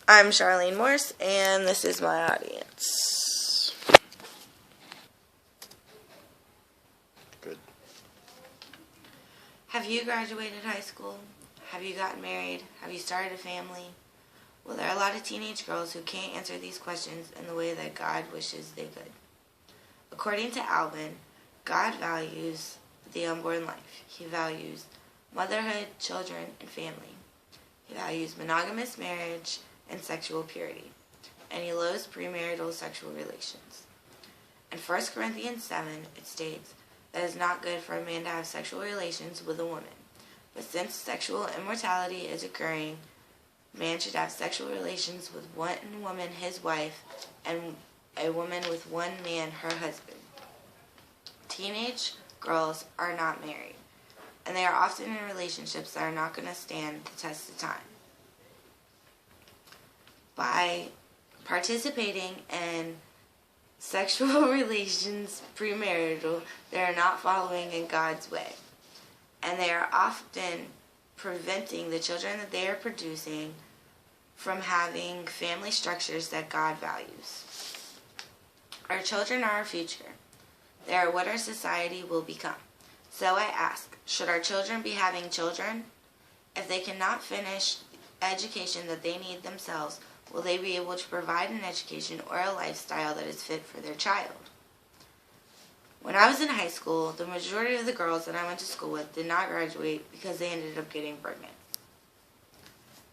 I'm Charlene Morse, and this is my audience. Good. Have you graduated high school? Have you gotten married? Have you started a family? Well, there are a lot of teenage girls who can't answer these questions in the way that God wishes they could. According to Alvin, God values the unborn life. He values motherhood, children, and family. He values monogamous marriage and sexual purity. And he loathes premarital sexual relations. In 1 Corinthians 7, it states that it is not good for a man to have sexual relations with a woman. But since sexual immortality is occurring, man should have sexual relations with one woman, his wife, and a woman with one man, her husband. Teenage girls are not married, and they are often in relationships that are not going to stand the test of time. By participating in sexual relations premarital, they are not following in God's way, and they are often preventing the children that they are producing from having family structures that God values. Our children are our future. They are what our society will become. So I ask, should our children be having children? If they cannot finish education that they need themselves, will they be able to provide an education or a lifestyle that is fit for their child? When I was in high school, the majority of the girls that I went to school with did not graduate because they ended up getting pregnant.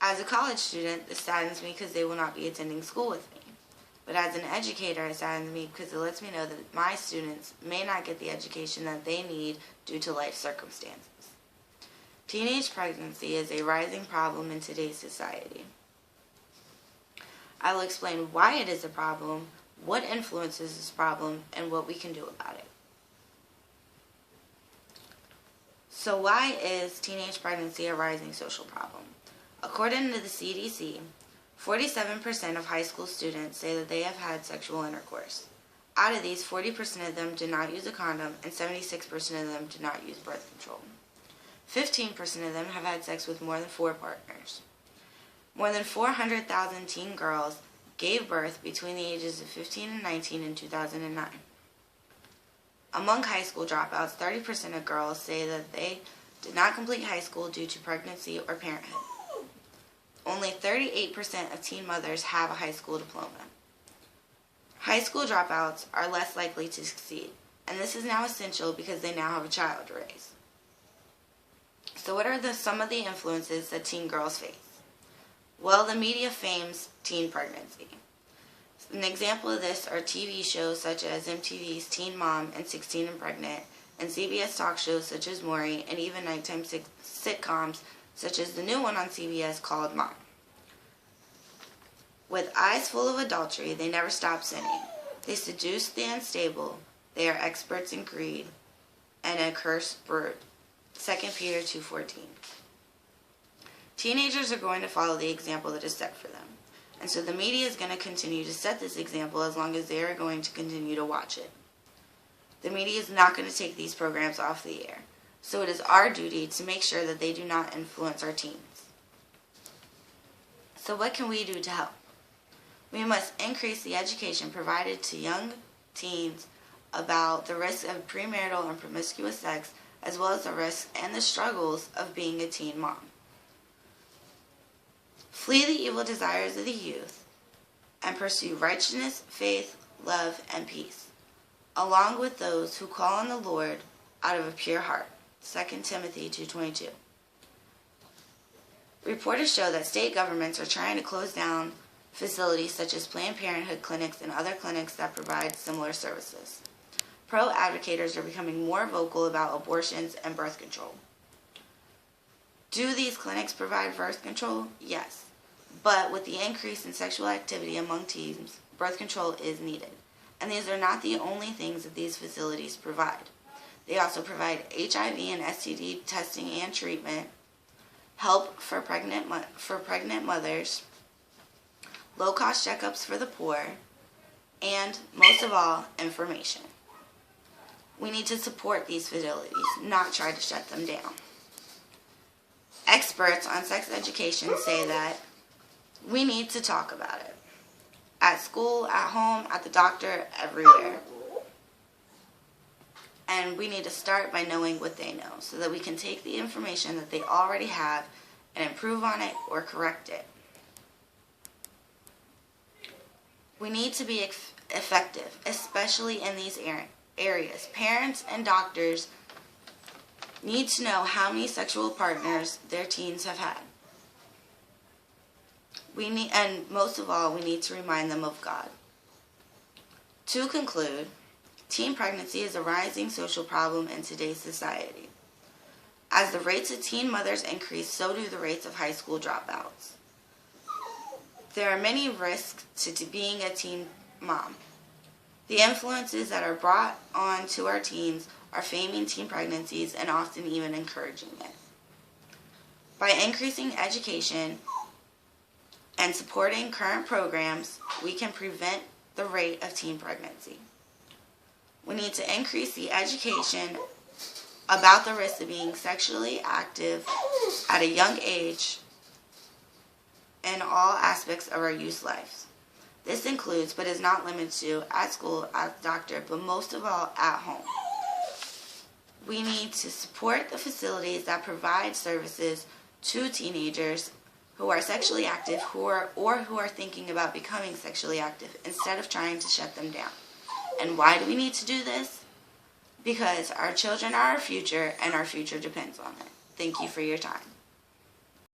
As a college student, this saddens me because they will not be attending school with me. But as an educator, it saddens me because it lets me know that my students may not get the education that they need due to life circumstances. Teenage pregnancy is a rising problem in today's society. I will explain why it is a problem, what influences this problem, and what we can do about it. So why is teenage pregnancy a rising social problem? According to the CDC, 47% of high school students say that they have had sexual intercourse. Out of these, 40% of them did not use a condom, and 76% of them did not use birth control. 15% of them have had sex with more than 4 partners. More than 400,000 teen girls gave birth between the ages of 15 and 19 in 2009. Among high school dropouts, 30% of girls say that they did not complete high school due to pregnancy or parenthood. Only 38% of teen mothers have a high school diploma. High school dropouts are less likely to succeed, and this is now essential because they now have a child to raise. So what are some of the influences that teen girls face? Well, the media fames teen pregnancy. An example of this are TV shows such as MTV's Teen Mom and 16 and Pregnant, and CBS talk shows such as Maury, and even nighttime sitcoms such as the new one on CBS called Mom. With eyes full of adultery, they never stop sinning. They seduce the unstable. They are experts in greed and a cursed brood. 2 Peter 2:14. Teenagers are going to follow the example that is set for them. And so the media is going to continue to set this example as long as they are going to continue to watch it. The media is not going to take these programs off the air. So it is our duty to make sure that they do not influence our teens. So what can we do to help? We must increase the education provided to young teens about the risks of premarital and promiscuous sex, as well as the risks and the struggles of being a teen mom. Flee the evil desires of the youth and pursue righteousness, faith, love, and peace, along with those who call on the Lord out of a pure heart. 2 Timothy 2:22. Reports show that state governments are trying to close down facilities such as Planned Parenthood clinics and other clinics that provide similar services. Pro-advocators are becoming more vocal about abortions and birth control. Do these clinics provide birth control? Yes. But with the increase in sexual activity among teens, birth control is needed. And these are not the only things that these facilities provide. They also provide HIV and STD testing and treatment, help for pregnant mothers, low-cost checkups for the poor, and, most of all, information. We need to support these facilities, not try to shut them down. Experts on sex education say that We need to talk about it. At school, at home, at the doctor, everywhere. And we need to start by knowing what they know so that we can take the information that they already have and improve on it or correct it. We need to be effective, especially in these areas. Parents and doctors need to know how many sexual partners their teens have had. And most of all, we need to remind them of God. To conclude, teen pregnancy is a rising social problem in today's society. As the rates of teen mothers increase, so do the rates of high school dropouts. There are many risks to being a teen mom. The influences that are brought on to our teens are faming teen pregnancies and often even encouraging it. By increasing education and supporting current programs, we can prevent the rate of teen pregnancy. We need to increase the education about the risks of being sexually active at a young age in all aspects of our youth lives. This includes, but is not limited to, at school, at the doctor, but most of all, at home. We need to support the facilities that provide services to teenagers who are sexually active who are thinking about becoming sexually active instead of trying to shut them down. And why do we need to do this? Because our children are our future and our future depends on it. Thank you for your time.